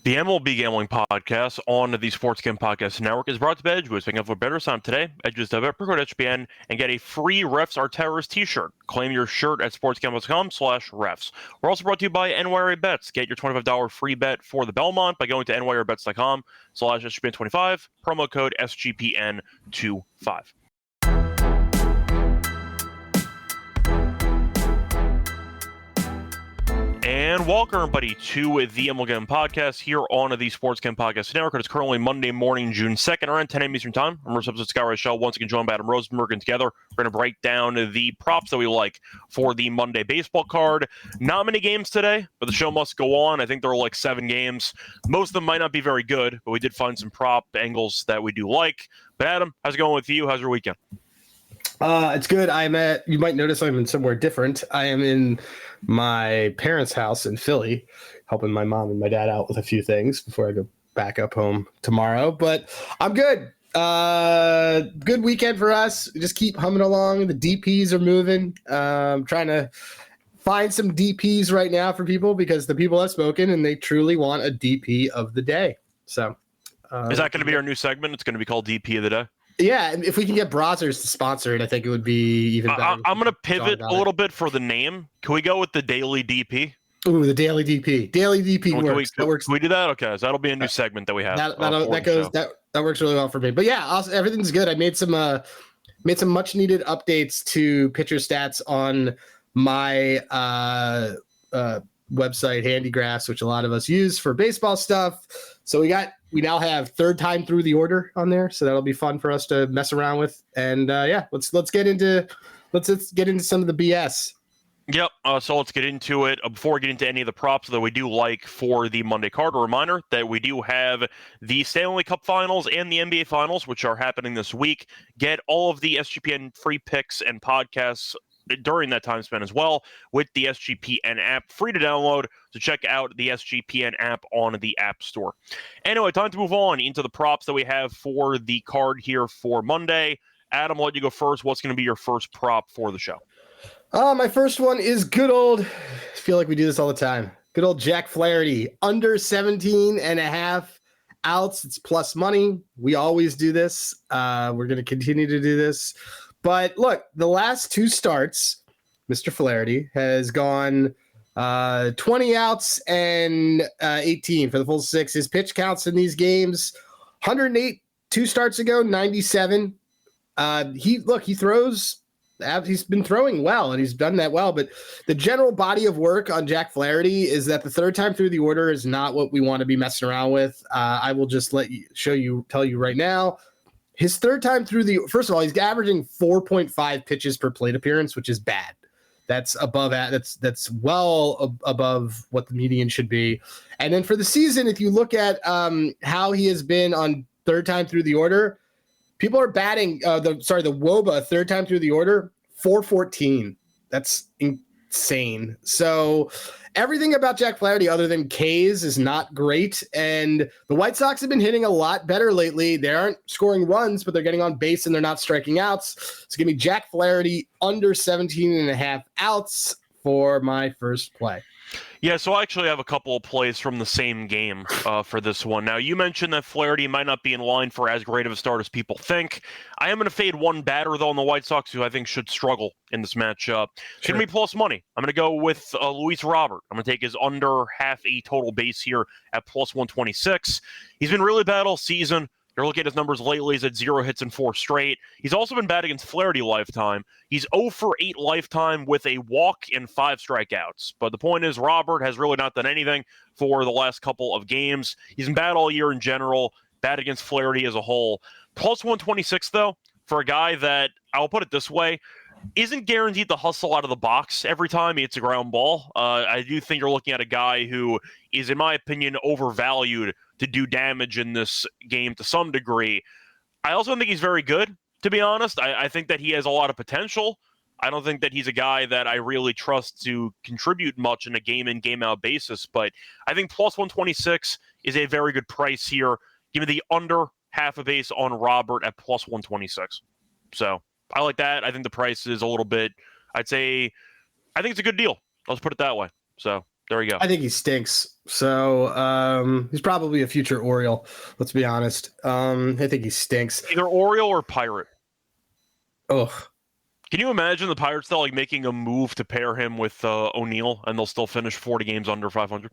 The MLB Gambling Podcast on the Sports Gambling Podcast Network is brought to you by Edgewood. Picking up for better sound today, Edgewood's code HPN and get a free Refs Are Terrorists t-shirt. Claim your shirt at sportsgambling.com/refs. We're also brought to you by NYRA Bets. Get your $25 free bet for the Belmont by going to nyrabets.com/SGPN25, promo code SGPN25. And welcome, everybody, to the MLB Gambling Podcast here on the Sports Gambling Podcast Network. It's currently Monday morning, June 2nd, around 10 a.m. Eastern Time. I'm your substitute, Scott Reichel, once again joined by Adam Rosenberg, and together we're going to break down the props that we like for the Monday baseball card. Not many games today, but the show must go on. I think there are like 7 games. Most of them might not be very good, but we did find some prop angles that we do like. But Adam, how's it going with you? How's your weekend? It's good. You might notice I'm in somewhere different. I am in my parents' house in Philly, helping my mom and my dad out with a few things before I go back up home tomorrow. But I'm good. Good weekend for us. We just keep humming along. The DPs are moving. I'm trying to find some DPs right now for people because the people have spoken and they truly want a DP of the day. So, is that going to be our new segment? It's going to be called DP of the day. Yeah, if we can get Brazzers to sponsor it, I think it would be even better. I'm going to pivot a little bit for the name. Can we go with the Daily DP? Ooh, the Daily DP. Daily DP works. That works. Can we do that? Okay, so that'll be a new segment that we have. That works really well for me. But yeah, also, everything's good. I made some much needed updates to pitcher stats on my website Handygraphs, which a lot of us use for baseball stuff. So we now have third time through the order on there, so that'll be fun for us to mess around with. And let's get into some of the BS. Yep. So let's get into it. Before we get into any of the props that we do like for the Monday card, a reminder that we do have the Stanley Cup Finals and the NBA Finals, which are happening this week. Get all of the SGPN free picks and podcasts during that time span as well with the SGPN app, free to download. So check out the SGPN app on the App Store. Anyway, time to move on into the props that we have for the card here for Monday. Adam, I'll let you go first. What's going to be your first prop for the show? My first one is good old, I feel like we do this all the time, good old Jack Flaherty, under 17.5 outs. It's plus money. We always do this. We're going to continue to do this. But look, the last 2 starts, Mr. Flaherty has gone 20 outs and 18 for the full 6. His pitch counts in these games, 108 2 starts ago, 97. He throws. He's been throwing well, and he's done that well. But the general body of work on Jack Flaherty is that the third time through the order is not what we want to be messing around with. I will just tell you right now. His third time through first of all, he's averaging 4.5 pitches per plate appearance, which is bad. That's above that. That's well above what the median should be. And then for the season, if you look at how he has been on third time through the order, people are batting the WOBA third time through the order 414. That's insane. So everything about Jack Flaherty other than K's is not great. And the White Sox have been hitting a lot better lately. They aren't scoring runs, but they're getting on base and they're not striking outs. So give me Jack Flaherty under 17.5 outs for my first play. Yeah, so I actually have a couple of plays from the same game for this one. Now, you mentioned that Flaherty might not be in line for as great of a start as people think. I am going to fade one batter, though, on the White Sox, who I think should struggle in this matchup. It's going to be plus money. I'm going to go with Luis Robert. I'm going to take his under half a total base here at plus 126. He's been really bad all season. You're looking at his numbers lately. He's at 0 hits in 4 straight. He's also been bad against Flaherty lifetime. He's 0 for 8 lifetime with a walk and 5 strikeouts. But the point is, Robert has really not done anything for the last couple of games. He's been bad all year in general, bad against Flaherty as a whole. Plus 126, though, for a guy that, I'll put it this way, isn't guaranteed to hustle out of the box every time he hits a ground ball. I do think you're looking at a guy who is, in my opinion, overvalued to do damage in this game to some degree. I also think he's very good, to be honest. I think that he has a lot of potential. I don't think that he's a guy that I really trust to contribute much in a game-in, game-out basis, but I think plus 126 is a very good price here. Give me the under half a base on Robert at plus 126. So I like that. I think the price is a little bit, I think it's a good deal. Let's put it that way. So there you go. I think he stinks. So he's probably a future Oriole. Let's be honest. I think he stinks. Either Oriole or Pirate. Oh, can you imagine the Pirates though, like making a move to pair him with O'Neill, and they'll still finish 40 games under 500?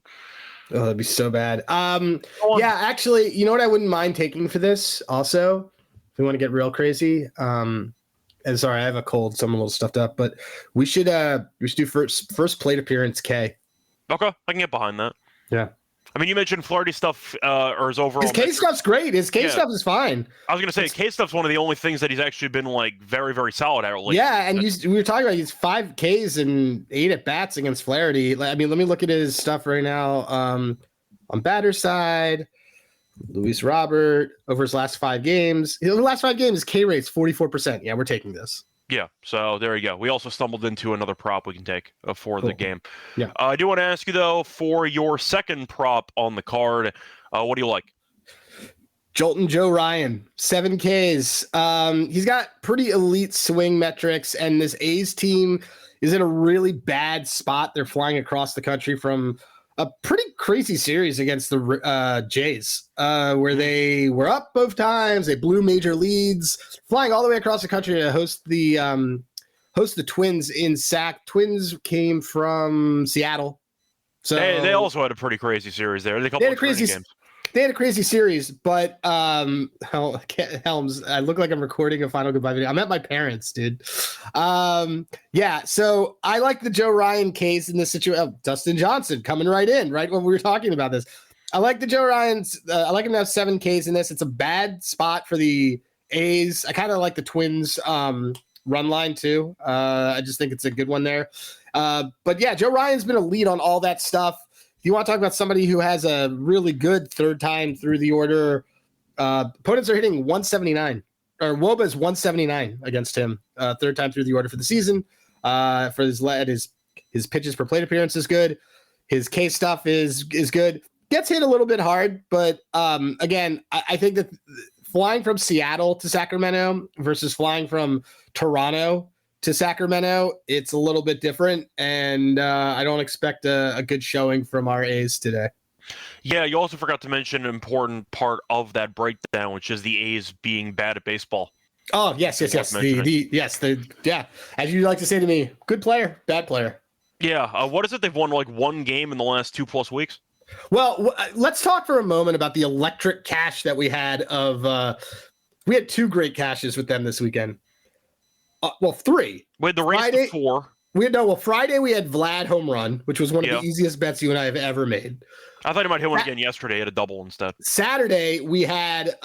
Oh, that'd be so bad. Yeah, actually, you know what I wouldn't mind taking for this also, if we want to get real crazy. And sorry, I have a cold, so I'm a little stuffed up, but we should do first plate appearance K. Okay, I can get behind that. Yeah. I mean, you mentioned Flaherty stuff, or his overall. His K stuff's great. His K stuff is fine. I was going to say, K stuff's one of the only things that he's actually been like very, very solid at lately. Yeah, and we were talking about he's 5 Ks and 8 at bats against Flaherty. I mean, let me look at his stuff right now. On batter side, Luis Robert over his last 5 games. The last 5 games, his K rate's 44%. Yeah, we're taking this. Yeah, so there you go. We also stumbled into another prop we can take for the game. Yeah. I do want to ask you, though, for your second prop on the card, what do you like? Jolton Joe Ryan, 7 Ks. He's got pretty elite swing metrics, and this A's team is in a really bad spot. They're flying across the country from a pretty crazy series against the Jays, where they were up both times. They blew major leads, flying all the way across the country to host the Twins in SAC. Twins came from Seattle, so they also had a pretty crazy series there. They had a crazy games. They had a crazy series, but Helms, I look like I'm recording a final goodbye video. I'm at my parents', dude. Yeah, so I like the Joe Ryan case in this situation. Oh, Dustin Johnson coming right in, right when we were talking about this. I like the Joe Ryan's. I like him to have 7 Ks in this. It's a bad spot for the A's. I kind of like the Twins run line too. I just think it's a good one there. But yeah, Joe Ryan's been a lead on all that stuff. If you want to talk about somebody who has a really good third time through the order, opponents are hitting 179, or Woba's 179 against him, third time through the order for the season. For his pitches per plate appearance is good. His K stuff is good. Gets hit a little bit hard, but again, I think that flying from Seattle to Sacramento versus flying from Toronto to Sacramento, it's a little bit different, and I don't expect a good showing from our A's today. Yeah, you also forgot to mention an important part of that breakdown, which is the A's being bad at baseball. Oh, yes. As you like to say to me, good player, bad player. Yeah, what is it? They've won like 1 game in the last 2+ weeks? Well, let's talk for a moment about the electric cash that we had we had 2 great cashes with them this weekend. 3. We had the race to 4. Friday we had Vlad home run, which was one of the easiest bets you and I have ever made. I thought he might hit one again yesterday at a double instead. Saturday we had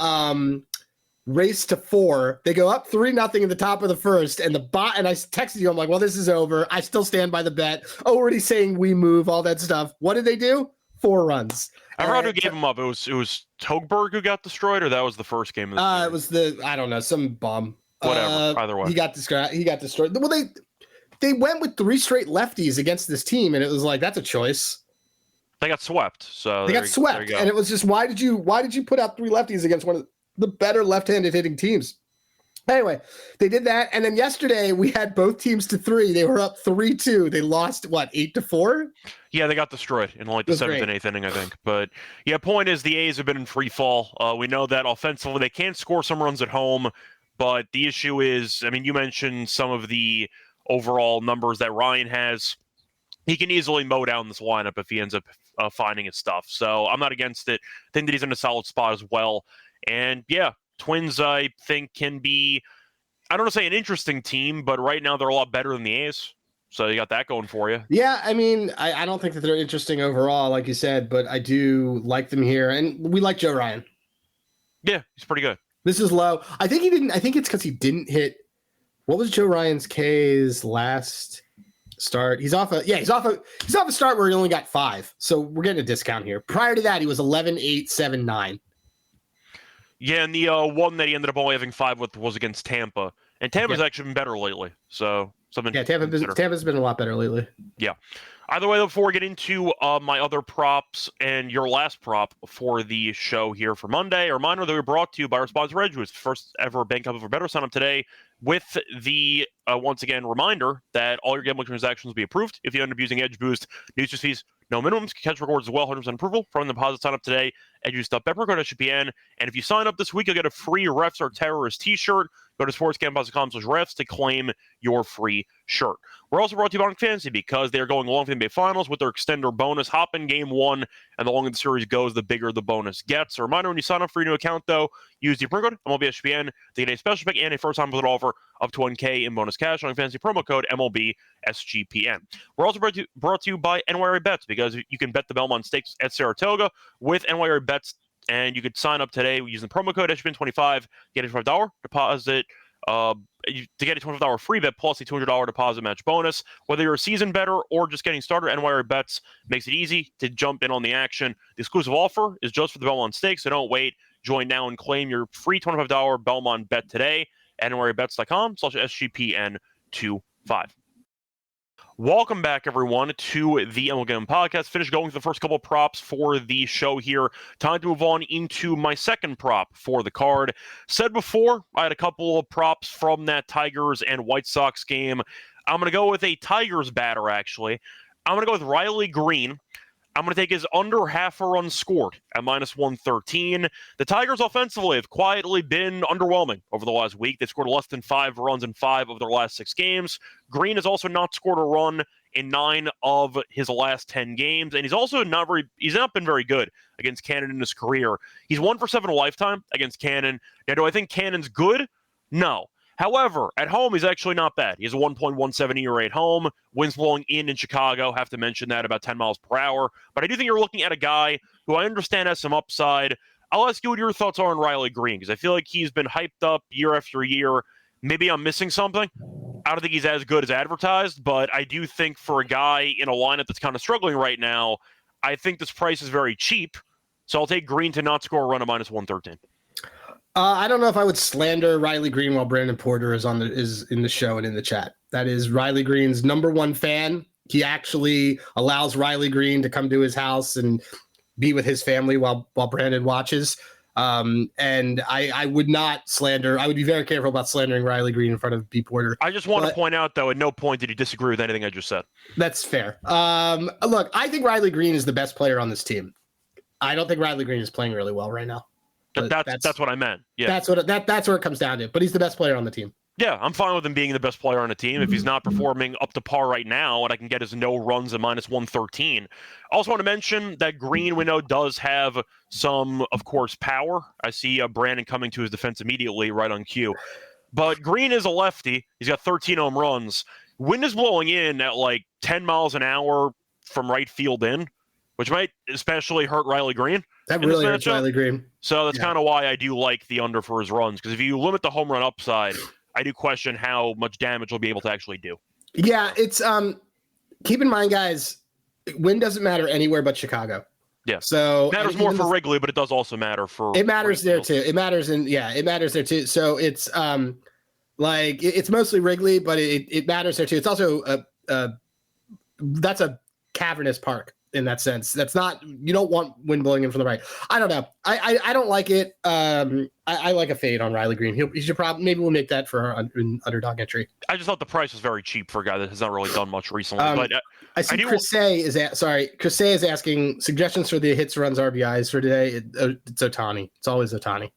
race to 4. They go up 3-0 in the top of the first, and and I texted you. I'm like, well, this is over. I still stand by the bet. Already saying we move, all that stuff. What did they do? 4 runs. I forgot who gave him up. It was Togberg who got destroyed, or that was the first game of the series? It was I don't know, some bomb. Whatever. Either way, he got destroyed. Well, they went with 3 straight lefties against this team, and it was like, that's a choice. They got swept. So they got swept, and it was just, why did you put out 3 lefties against one of the better left-handed hitting teams? Anyway, they did that, and then yesterday we had both teams to 3. They were up 3-2. They lost 8-4. Yeah, they got destroyed in like the 7th and 8th inning, I think. But yeah, point is the A's have been in free fall. We know that offensively they can score some runs at home, but the issue is, I mean, you mentioned some of the overall numbers that Ryan has. He can easily mow down this lineup if he ends up finding his stuff. So I'm not against it. I think that he's in a solid spot as well. And yeah, Twins, I think, can be, I don't want to say an interesting team, but right now they're a lot better than the A's. So you got that going for you. Yeah, I mean, I don't think that they're interesting overall, like you said, but I do like them here. And we like Joe Ryan. Yeah, he's pretty good. This is low. I think it's because he didn't hit. What was Joe Ryan's K's last start? He's off a start where he only got 5. So we're getting a discount here. Prior to that, he was 11-8-7-9. Yeah, and the one that he ended up only having 5 with was against Tampa. And Tampa's actually been better lately. So Tampa's been a lot better lately. Yeah. Either way, before we get into my other props and your last prop for the show here for Monday, a reminder that we're brought to you by our sponsor, Edge, who's the first ever Bank Up for Better. Sign up today with the once again, reminder that all your gambling transactions will be approved. If you end up using Edge Boost, no use fees, no minimums, catch rewards as well, 100% approval. From the deposit sign up today, edgeboost.bet, code SGPN. And if you sign up this week, you'll get a free Refs Are Terrorists t-shirt. Go to sportsgamble.com/refs to claim your free shirt. We're also brought to you by Underdog Fantasy because they are going long for the NBA Finals with their extender bonus. Hop in Game 1, and the longer the series goes, the bigger the bonus gets. A reminder, when you sign up for your new account, though, use the promo code MLB SGPN to get a special pick and a first-time deposit offer up to $1K in bonus cash. On Fantasy promo code MLB SGPN. We're also brought to you by NYR Bets because you can bet the Belmont Stakes at Saratoga with NYR Bets. And you could sign up today using the promo code SGPN25, get a $25 deposit to get a $25 free bet plus a $200 deposit match bonus. Whether you're a seasoned bettor or just getting started, NYR Bets makes it easy to jump in on the action. The exclusive offer is just for the Belmont Stakes, so don't wait. Join now and claim your free $25 Belmont bet today at NYRBets.com/SGPN25. Welcome back, everyone, to the MLB Gambling Podcast. Finished going through the first couple of props for the show here. Time to move on into my second prop for the card. Said before, I had a couple of props from that Tigers and White Sox game. I'm going to go with a Tigers batter, actually. I'm going to go with Riley Green. I'm going to take his under half a run scored at -113. The Tigers offensively have quietly been underwhelming over the last week. They've scored less than 5 runs in 5 of their last 6 games. Green has also not scored a run in 9 of his last 10 games, and he's not been very good against Cannon in his career. He's 1 for 7 a lifetime against Cannon. Now, do I think Cannon's good? No. However, at home, he's actually not bad. He has a 1.17 ERA at home. Winds blowing in Chicago. Have to mention that, about 10 miles per hour. But I do think you're looking at a guy who I understand has some upside. I'll ask you what your thoughts are on Riley Green, because I feel like he's been hyped up year after year. Maybe I'm missing something. I don't think he's as good as advertised, but I do think for a guy in a lineup that's kind of struggling right now, I think this price is very cheap. So I'll take Green to not score a run at -113. I don't know if I would slander Riley Green while Brandon Porter is in the show and in the chat. That is Riley Green's number one fan. He actually allows Riley Green to come to his house and be with his family while Brandon watches. And I would not slander. I would be very careful about slandering Riley Green in front of B. Porter. I just want to point out, though, at no point did he disagree with anything I just said. That's fair. Look, I think Riley Green is the best player on this team. I don't think Riley Green is playing really well right now. That's what I meant. Yeah, that's where it comes down to. But he's the best player on the team. Yeah, I'm fine with him being the best player on the team. If he's not performing up to par right now, and I can get his no runs at -113. Also want to mention that Green, we know, does have some, of course, power. I see Brandon coming to his defense immediately right on cue. But Green is a lefty. He's got 13 home runs. Wind is blowing in at like 10 miles an hour from right field in, which might especially hurt Riley Green. That really hurts Riley Green. So that's kind of why I do like the under for his runs, because if you limit the home run upside, I do question how much damage he'll be able to actually do. Yeah, it's keep in mind, guys, wind doesn't matter anywhere but Chicago. Yeah. So it matters more for Wrigley, but it does also matter for it matters there too. It matters it matters there too. So it's it's mostly Wrigley, but it matters there too. It's also that's a cavernous park in that sense. That's not, you don't want wind blowing in from the right. I don't know. I don't like it. I like a fade on Riley Green. He should probably, maybe we'll make that for an underdog entry. I just thought the price was very cheap for a guy that has not really done much recently. But I see Chris is asking suggestions for the hits, runs, RBIs for today. It's Ohtani. It's always Ohtani.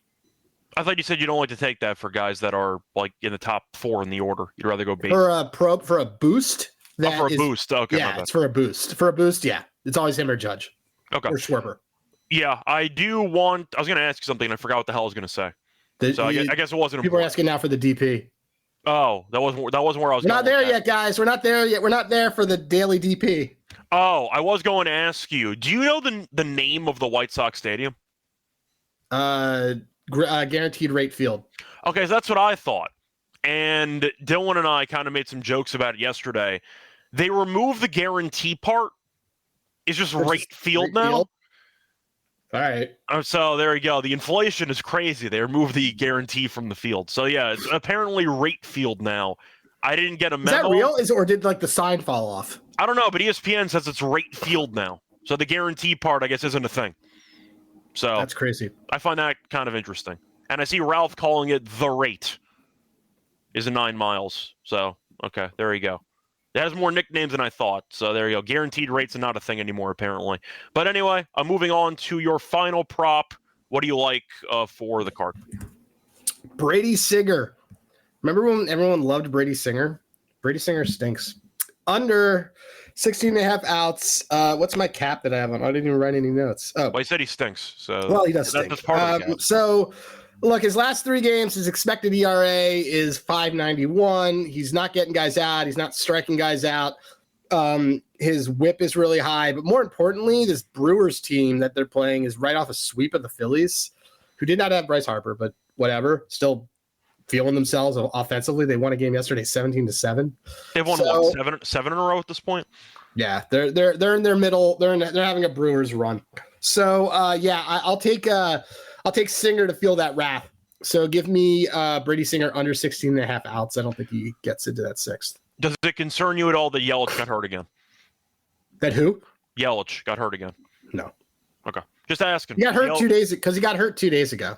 I thought you said you don't like to take that for guys that are like in the top 4 in the order. You'd rather go base for a boost. Boost. Okay. Yeah, it's for a boost. For a boost, yeah. It's always him or Judge. Okay. Or Schwarber. Yeah, I was going to ask you something, and I forgot what the hell I was going to say. I guess it wasn't people important. Are asking now for the DP. Oh, that wasn't where I was going. We're not there yet, guys. We're not there yet. We're not there for the daily DP. Oh, I was going to ask you, do you know the name of the White Sox stadium? Guaranteed Rate Field. Okay, so that's what I thought. And Dylan and I kind of made some jokes about it yesterday. They removed the guarantee part. It's just rate field now. Field? All right. So there you go. The inflation is crazy. They removed the guarantee from the field. So yeah, it's apparently rate field now. I didn't get a memo. Is that real? Or did like the sign fall off? I don't know, but ESPN says it's rate field now. So the guarantee part, I guess, isn't a thing. So that's crazy. I find that kind of interesting. And I see Ralph calling it the rate. is in 9 miles. So, okay, there you go. It has more nicknames than I thought. So there you go. Guaranteed rates are not a thing anymore, apparently. But anyway, I'm moving on to your final prop. What do you like for the card? Brady Singer. Remember when everyone loved Brady Singer? Brady Singer stinks. Under 16.5 outs. What's my cap that I have on? I didn't even write any notes. Oh, well, he said he stinks. So well, he does stink. That's part of the cap. So, look, his last 3 games, his expected ERA is 5.91. He's not getting guys out. He's not striking guys out. His whip is really high. But more importantly, this Brewers team that they're playing is right off a sweep of the Phillies, who did not have Bryce Harper, but whatever. Still feeling themselves offensively. They won a game yesterday, 17-7. They've won what, seven in a row at this point. Yeah, they're in their middle. They're having a Brewers run. So I'll take Singer to feel that wrath. So give me Brady Singer under 16.5 outs. I don't think he gets into that 6th. Does it concern you at all that Yelich got hurt again? That who? Yelich got hurt again. No. Okay, just asking. He got hurt 2 days because he got hurt 2 days ago.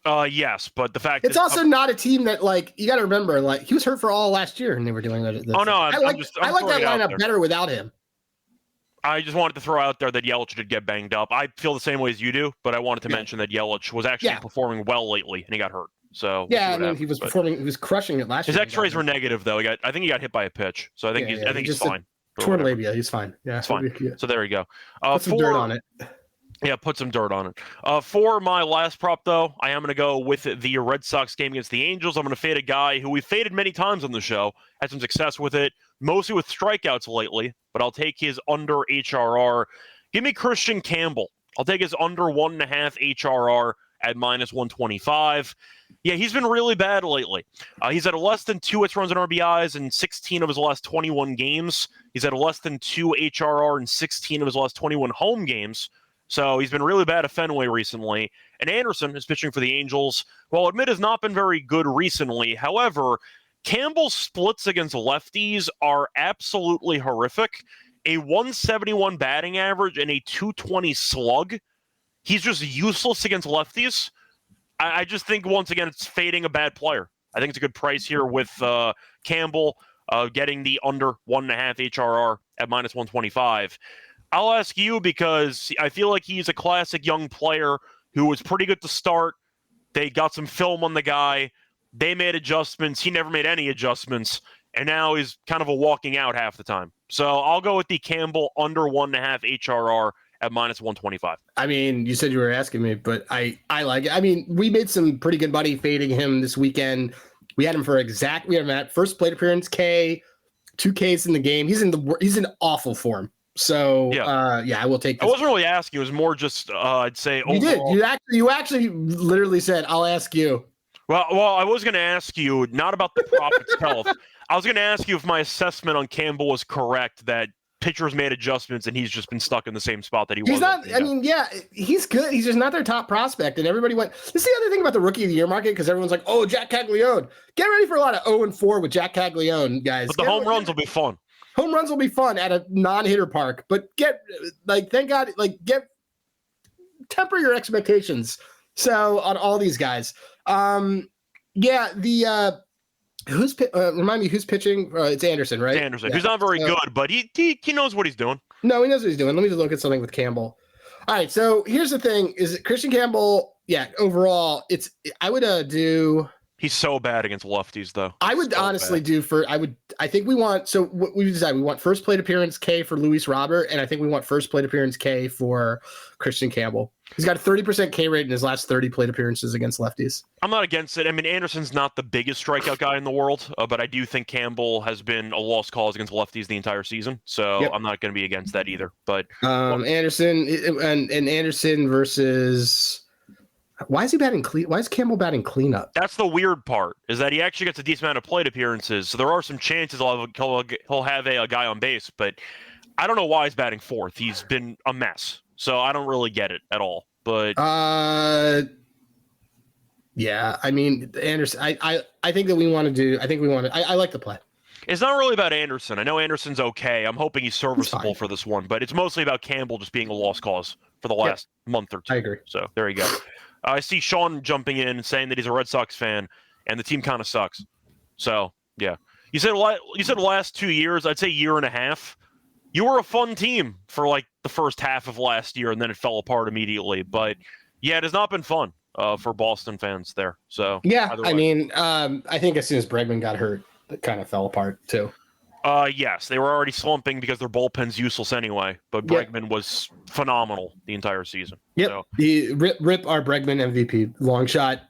Yes, but the fact it's also not a team that, like, you got to remember, like, he was hurt for all last year and they were doing that. Oh no, I like that lineup better without him. I just wanted to throw out there that Yelich did get banged up. I feel the same way as you do, but I wanted to mention that Yelich was actually performing well lately and he got hurt. So he was performing. He was crushing it last year. His X-rays were negative though. I think he got hit by a pitch. So I think he's fine. Torn labia. He's fine. Yeah, it's fine. Yeah. So there you go. Put some dirt on it. Yeah, put some dirt on it. For my last prop, though, I am going to go with the Red Sox game against the Angels. I'm going to fade a guy who we've faded many times on the show, had some success with it, mostly with strikeouts lately, but I'll take his under HRR. Give me Christian Campbell. I'll take his under 1.5 HRR at -125. Yeah, he's been really bad lately. He's at a less than 2 hits, runs, and RBIs in 16 of his last 21 games. He's at a less than 2 HRR in 16 of his last 21 home games. So he's been really bad at Fenway recently. And Anderson is pitching for the Angels, who I'll admit has not been very good recently. However, Campbell's splits against lefties are absolutely horrific. A 171 batting average and a 220 slug. He's just useless against lefties. I just think, once again, it's fading a bad player. I think it's a good price here with Campbell getting the under 1.5 HRR at -125. I'll ask you because I feel like he's a classic young player who was pretty good to start. They got some film on the guy. They made adjustments. He never made any adjustments. And now he's kind of a walking out half the time. So I'll go with the Campbell under 1.5 HRR at -125. I mean, you said you were asking me, but I like it. I mean, we made some pretty good money fading him this weekend. We had him we had him at first plate appearance K, 2 Ks in the game. He's in awful form. So I will take this. I wasn't really asking. It was more just I'd say overall. You did. You actually literally said, "I'll ask you." Well, I was going to ask you not about the prop itself. I was going to ask you if my assessment on Campbell was correct, that pitchers made adjustments and he's just been stuck in the same spot that he was. He's not. I mean, he's good. He's just not their top prospect. And everybody went. This is the other thing about the rookie of the year market, because everyone's like, "Oh, Jack Caglione." Get ready for a lot of 0-4 with Jack Caglione, guys. But the home runs will be fun. Home runs will be fun at a non-hitter park, but thank God, temper your expectations. So on all these guys, remind me who's pitching? It's Anderson, right? It's Anderson. Who's not very good, but he knows what he's doing. No, he knows what he's doing. Let me just look at something with Campbell. All right, so here's the thing: is Christian Campbell? Yeah, overall, I would do. He's so bad against lefties, though. I would honestly I think we want, so what we decided, we want first plate appearance K for Luis Robert, and I think we want first plate appearance K for Christian Campbell. He's got a 30% K rate in his last 30 plate appearances against lefties. I'm not against it. I mean, Anderson's not the biggest strikeout guy in the world, but I do think Campbell has been a lost cause against lefties the entire season, so I'm not going to be against that either. But Anderson and Anderson versus. Why is he batting clean? Why is Campbell batting cleanup? That's the weird part, is that he actually gets a decent amount of plate appearances. So there are some chances he'll have a guy on base, but I don't know why he's batting 4th. He's been a mess. So I don't really get it at all. But yeah, I mean, Anderson, I think that we want to do, I like the play. It's not really about Anderson. I know Anderson's okay. I'm hoping he's serviceable for this one, but it's mostly about Campbell just being a lost cause for the last month or two. I agree. So there you go. I see Sean jumping in and saying that he's a Red Sox fan and the team kind of sucks. So yeah, you said the last 2 years. I'd say year and a half. You were a fun team for like the first half of last year, and then it fell apart immediately. But yeah, it has not been fun for Boston fans there. So yeah, I mean, I think as soon as Bregman got hurt, it kind of fell apart too. Yes, they were already slumping because their bullpen's useless anyway. But Bregman was phenomenal the entire season. Yep. So. Rip our Bregman MVP. Long shot.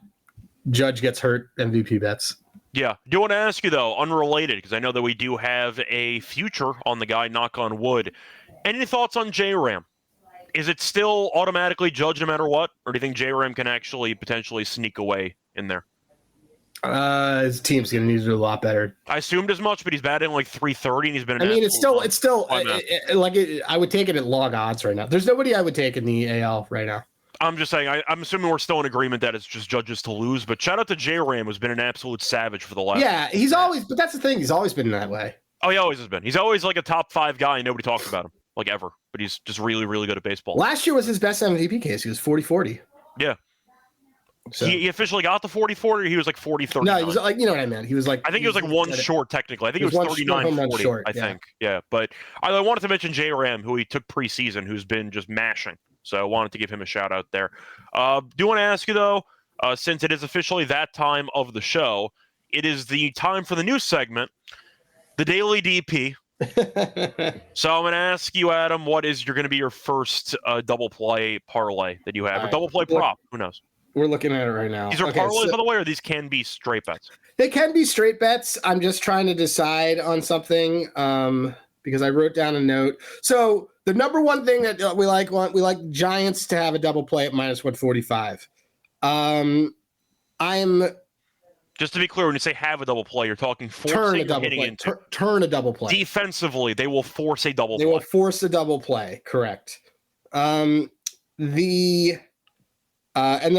Judge gets hurt. MVP bets. Yeah. Do want to ask you, though, unrelated, because I know that we do have a future on the guy, knock on wood. Any thoughts on J-Ram? Is it still automatically Judge no matter what? Or do you think J-Ram can actually potentially sneak away in there? His team's going to need to do a lot better. I assumed as much, but he's batting like 330, and he's been. It's still I would take it at log odds right now. There's nobody I would take in the AL right now. I'm just saying. I'm assuming we're still in agreement that it's just Judges to lose. But shout out to J-Ram, who's been an absolute savage for the last. Yeah, he's always. But that's the thing. He's always been that way. Oh, he always has been. He's always like a top 5 guy, and nobody talks about him like ever. But he's just really, really good at baseball. Last year was his best MVP case. He was 40-40. Yeah. So. He officially got the 40-40, or he was like 40-30. No, he was like, you know what I meant. He was like, I think he was like one short technically. I think it was 39-40. I think. Yeah, but I wanted to mention J-Ram, who he took preseason, who's been just mashing. So I wanted to give him a shout out there. Do want to ask you though, since it is officially that time of the show, it is the time for the new segment, the Daily DP. So I'm going to ask you, Adam, what is going to be your first double play parlay that you have, or double play prop? Who knows? We're looking at it right now. These are parlays, by the way, or these can be straight bets? They can be straight bets. I'm just trying to decide on something because I wrote down a note. So the number one thing that we like Giants to have a double play at minus 145. I'm just to be clear, when you say have a double play, you're talking forcing or hitting into. Turn a double play. Defensively, they will force a double play. They will force a double play. Correct. And they're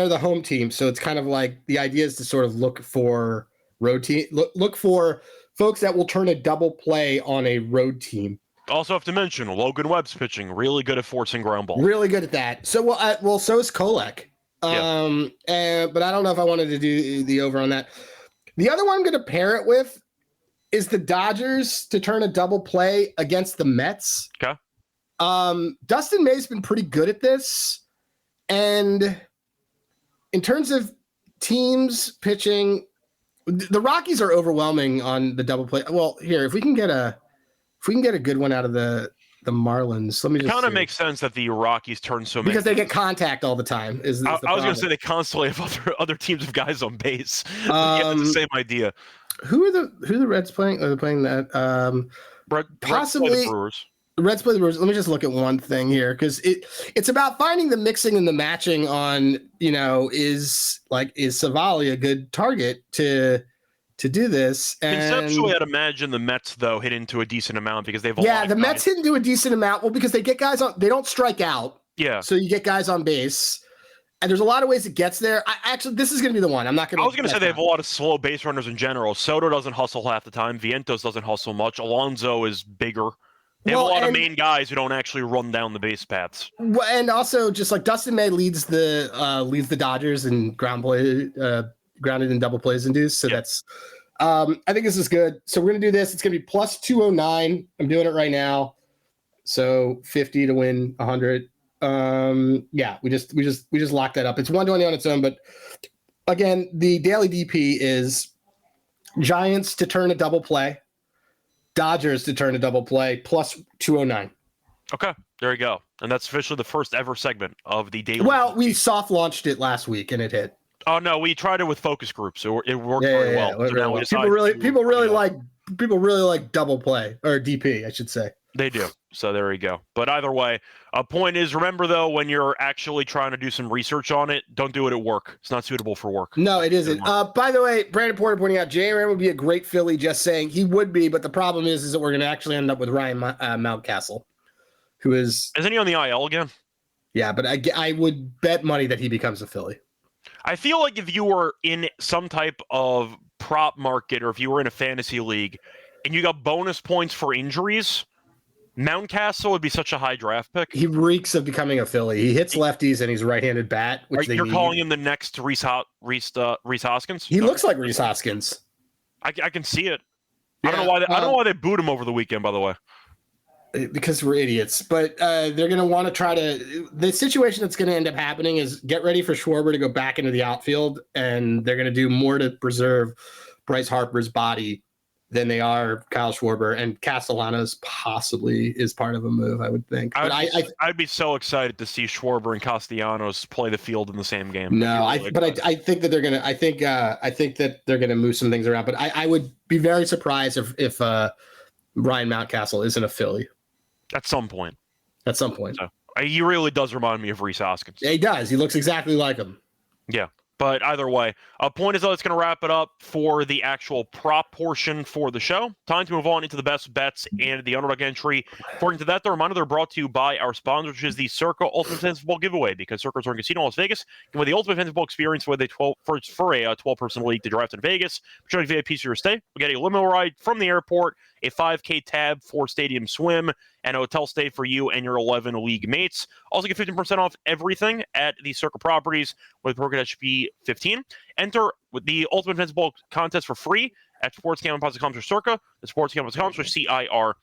the home team, so it's kind of like the idea is to sort of look for road team, look for folks that will turn a double play on a road team. Also have to mention Logan Webb's pitching, really good at forcing ground ball. Really good at that. So so is Kolek. But I don't know if I wanted to do the over on that. The other one I'm going to pair it with is the Dodgers to turn a double play against the Mets. Okay. Dustin May's been pretty good at this, and in terms of teams pitching, the Rockies are overwhelming on the double play. Well, here, if we can get a good one out of the Marlins, let me just. It kind of makes sense that the Rockies turn so many because they get contact all the time. I was going to say they constantly have other teams of guys on base. Yeah, it's the same idea. Who are the Reds playing? Are they playing that? Possibly the Brewers. The Reds play the Brewers. Let me just look at one thing here, because it's about finding the mixing and the matching on, is Savali a good target to do this? And conceptually, I'd imagine the Mets though hit into a decent amount because they've the Mets hit into a decent amount. Well, because they get guys on, they don't strike out. Yeah. So you get guys on base. And there's a lot of ways it gets there. This is going to be the one. I'm not going to. I was going to say they have a lot of slow base runners in general. Soto doesn't hustle half the time. Vientos doesn't hustle much. Alonso is bigger. They have a lot of main guys who don't actually run down the base paths. Well, and also just like Dustin May leads the Dodgers in grounded and double plays induced. So that's I think this is good. So we're going to do this. It's going to be plus 209. I'm doing it right now. So 50 to win 100. We just locked that up. It's 120 on its own, but again, the daily DP is Giants to turn a double play, Dodgers to turn a double play, plus 209. Okay, there you go. And that's officially the first ever segment of the daily. Well, we soft launched it last week and it hit. Oh no, we tried it with focus groups, so it worked very well. So now people really like double play, or DP, I should say. They do. So there you go. But either way, point is, remember though, when you're actually trying to do some research on it, don't do it at work. It's not suitable for work. No, it isn't. By the way, Brandon Porter pointing out, J-Ram would be a great Philly, just saying he would be, but the problem is that we're going to actually end up with Ryan Mountcastle, who is... Isn't he on the IL again? Yeah, but I would bet money that he becomes a Philly. I feel like if you were in some type of prop market, or if you were in a fantasy league, and you got bonus points for injuries... Mountcastle would be such a high draft pick. He reeks of becoming a Philly. He hits lefties and he's a right-handed bat, which you're calling him the next Rhys Hoskins? He looks like Rhys Hoskins. I can see it. I don't know why they booed him over the weekend, by the way. Because we're idiots. But they're going to want to try to. The situation that's going to end up happening is get ready for Schwarber to go back into the outfield, and they're going to do more to preserve Bryce Harper's body than they are Kyle Schwarber, and Castellanos possibly is part of a move, I would think. But I'd be so excited to see Schwarber and Castellanos play the field in the same game. No, I think that they're gonna. I think that they're gonna move some things around. But I would be very surprised if Ryan Mountcastle isn't a Philly at some point. So, he really does remind me of Rhys Hoskins. Yeah, he does. He looks exactly like him. Yeah. But either way, point is, though, it's going to wrap it up for the actual prop portion for the show. Time to move on into the best bets and the underdog entry. According to that, the reminder, they're brought to you by our sponsor, which is the Circa Ultimate Fantasy Bowl giveaway, because Circa Resort and Casino in Las Vegas give away the Ultimate Fantasy Bowl experience with a 12-person league to draft in Vegas. Joining VIP for your stay, we get a limo ride from the airport, a 5K tab for stadium swim, and a hotel stay for you and your 11 league mates. Also get 15% off everything at the Circa properties with promo code HB15. Enter with the Ultimate Fantasy Bowl contest for free at sportsgamblingpodcast.com/Circa, the sportsgamblingpodcast.com/CIRCA.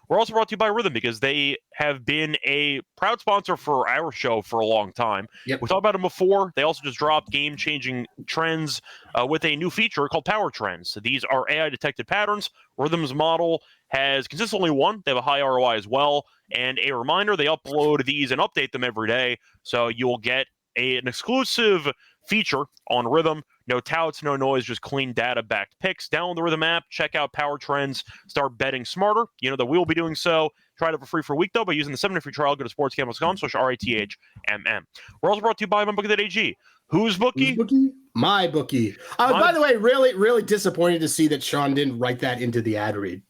We're also brought to you by Rhythm, because they have been a proud sponsor for our show for a long time. Yep. We talked about them before. They also just dropped game-changing trends with a new feature called Power Trends. So these are AI-detected patterns. Rhythm's model has consistently won. They have a high ROI as well. And a reminder, they upload these and update them every day. So you'll get an exclusive feature on Rhythm. No touts, no noise, just clean data-backed picks. Download the Rhythm app, check out Power Trends, start betting smarter. You know that we'll be doing so. Try it out for free for a week, though, by using the 7-day free trial. Go to sportsgamble.com/RATHMM. We're also brought to you by MyBookie.ag. Whose bookie? My bookie. By the way, really, really disappointed to see that Sean didn't write that into the ad read.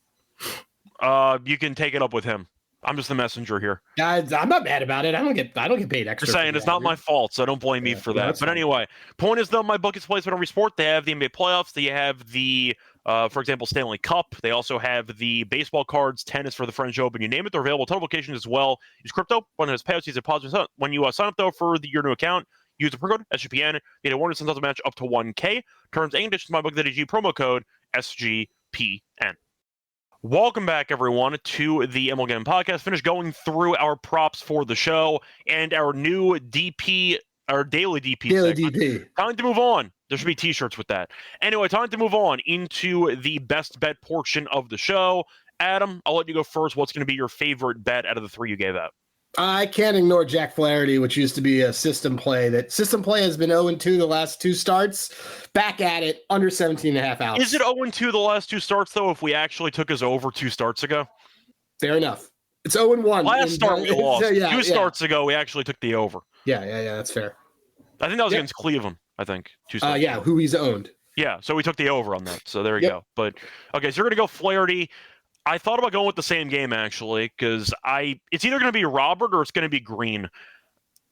You can take it up with him. I'm just the messenger here. Guys, I'm not mad about it. I don't get paid extra. Just saying, it's not my fault, so don't blame me for that. But anyway, point is, though, my book is placed on every sport. They have the NBA playoffs. They have the, for example, Stanley Cup. They also have the baseball cards, tennis for the French Open. You name it, they're available at ton of locations as well. Use crypto when it's payouts. Use a positive when you sign up, though, for your new account. Use the promo code SGPN. Get a $100 match up to 1K. Terms and conditions, MyBookie.ag, promo code SGPN. Welcome back, everyone, to the MLB Gambling Podcast. Finished going through our props for the show and our new DP, our daily DP segment. DP. Time to move on. There should be T-shirts with that. Anyway, time to move on into the best bet portion of the show. Adam, I'll let you go first. What's going to be your favorite bet out of the three you gave out? I can't ignore Jack Flaherty, which used to be a system play. That system play has been 0-2 the last two starts. Back at it, under 17.5 outs. Is it 0-2 the last two starts, though, if we actually took his over 2 starts ago? Fair enough. It's 0-1. Last start we lost. Two starts ago, we actually took the over. Yeah, that's fair. I think that was against Cleveland, I think. 2 starts ago. Who he's owned. Yeah, so we took the over on that. So there you go. But, okay, so you're going to go Flaherty. I thought about going with the same game, actually, because it's either going to be Robert or it's going to be Green.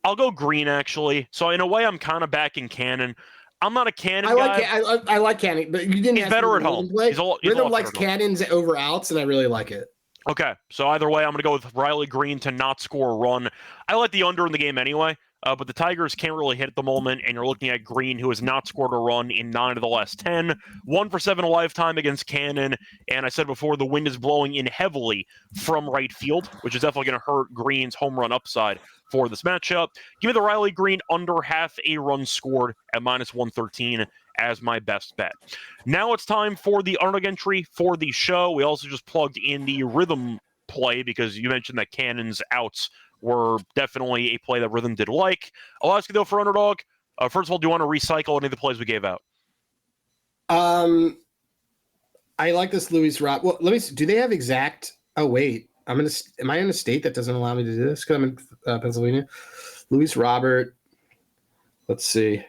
I'll go Green, actually. So, in a way, I'm kind of backing Cannon. I'm not a Cannon guy. I like Cannon, but you didn't He's better at home. Rhythm likes Cannons over outs, and I really like it. Okay, so either way, I'm going to go with Riley Green to not score a run. I like the under in the game anyway. But the Tigers can't really hit at the moment, and you're looking at Green, who has not scored a run in 9 of the last 10. 1 for 7 a lifetime against Cannon, and I said before, the wind is blowing in heavily from right field, which is definitely going to hurt Green's home run upside for this matchup. Give me the Riley Green under half a run scored at -113 as my best bet. Now it's time for the underdog entry for the show. We also just plugged in the Rhythm play because you mentioned that Cannon's outs were definitely a play that Rhythm did like. I'll ask you, though, for underdog. First of all, do you want to recycle any of the plays we gave out? I like this Luis Robert. Well, let me see. Do they have exact? Oh, wait. Am I in a state that doesn't allow me to do this? Because I'm in Pennsylvania. Luis Robert. Let's see.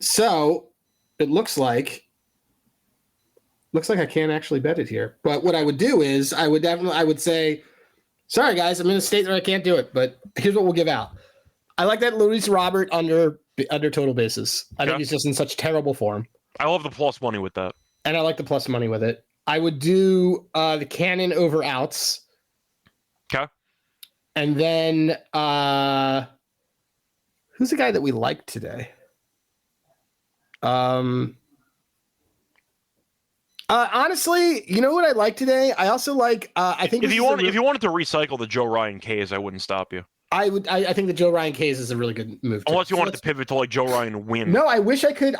So it looks like I can't actually bet it here. But what I would do is I would say, sorry guys, I'm in a state where I can't do it, but here's what we'll give out. I like that Luis Robert under total bases. I think he's just in such terrible form. I love the plus money with that. And I like the plus money with it. I would do the Cannon over outs. Okay. And then who's the guy that we liked today? Honestly, you know what I like today? I also like. I think if you wanted to recycle the Joe Ryan K's, I wouldn't stop you. I think the Joe Ryan K's is a really good move. Unless you wanted to pivot to like Joe Ryan win. No, I wish I could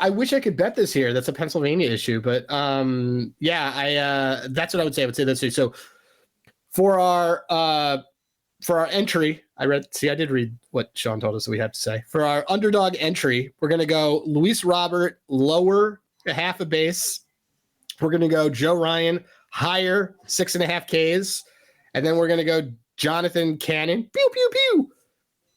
bet this here. That's a Pennsylvania issue, but that's what I would say. I would say this. So for our entry, I did read what Sean told us that we have to say. For our underdog entry, we're gonna go Luis Robert lower half a base. We're gonna go Joe Ryan higher 6.5 Ks, and then we're gonna go Jonathan Cannon, pew, pew, pew,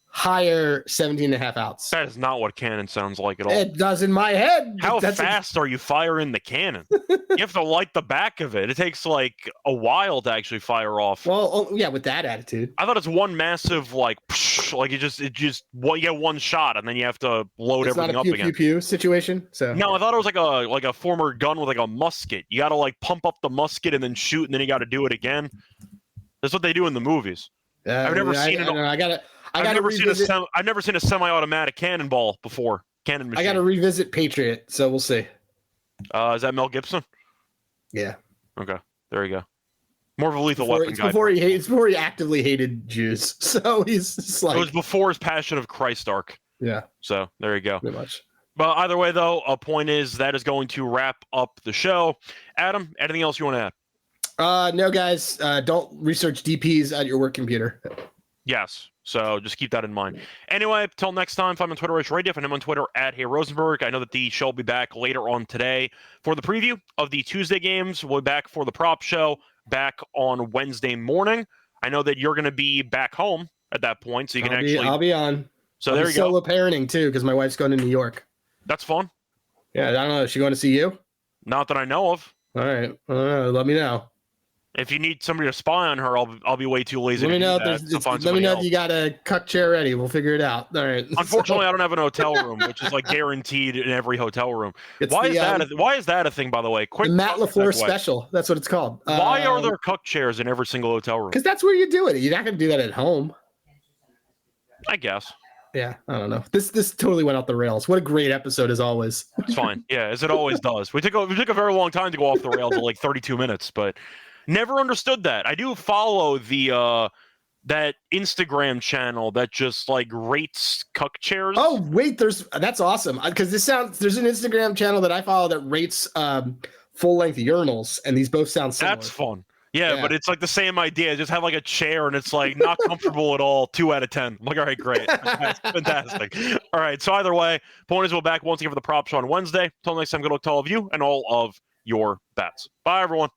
higher 17.5 outs. That is not what cannon sounds like at all. It does in my head. How fast are you firing the cannon? You have to light the back of it. It takes like a while to actually fire off. Well, yeah, with that attitude. I thought it's one massive you get one shot and then you have to load everything up again. It's not a pew situation. So no, I thought it was like a former gun with like a musket. You got to like pump up the musket and then shoot, and then you got to do it again. That's what they do in the movies. I've never seen it. I've never seen a semi-automatic cannonball before. Cannon machine. I got to revisit Patriot, so we'll see. Is that Mel Gibson? Yeah. Okay. There you go. More of a lethal weapon guy. It's before he actively hated Jews, so he's just like. It was before his Passion of Christ arc. Yeah. So there you go. Pretty much. But either way, though, a point is that is going to wrap up the show. Adam, anything else you want to add? No, guys. Don't research DPs at your work computer. Yes. So just keep that in mind. Anyway, till next time, find me on Twitter, Radio, and I'm on Twitter at Hey Rosenberg. I know that the show will be back later on today for the preview of the Tuesday games. We'll be back for the prop show back on Wednesday morning. I know that you're going to be back home at that point, so you can I'll be on. So I'll there be you go. Solo parenting too, because my wife's going to New York. That's fun. Yeah, I don't know. Is she going to see you? Not that I know of. All right. Let me know. If you need somebody to spy on her, I'll be way too lazy. Let me know if you got a cuck chair ready. We'll figure it out. All right. Unfortunately, I don't have an hotel room, which is like guaranteed in every hotel room. Why is that a thing, by the way? Quick, the Matt LaFleur special. That's what it's called. Why are there cuck chairs in every single hotel room? Because that's where you do it. You're not going to do that at home. I guess. Yeah, I don't know. This totally went off the rails. What a great episode as always. It's fine. Yeah, as it always does. We took a very long time to go off the rails at like 32 minutes, but. Never understood that. I do follow the that Instagram channel that just like rates cuck chairs. Oh wait, that's awesome because there's an Instagram channel that I follow that rates full length urinals, and these both sound similar. That's fun. Yeah, but it's like the same idea. Just have like a chair and it's like not comfortable at all. 2 out of 10. I'm like, all right, great. Fantastic. All right. So either way, ponies will back once again for the prop show on Wednesday. Till next time, good luck to all of you and all of your bets. Bye, everyone.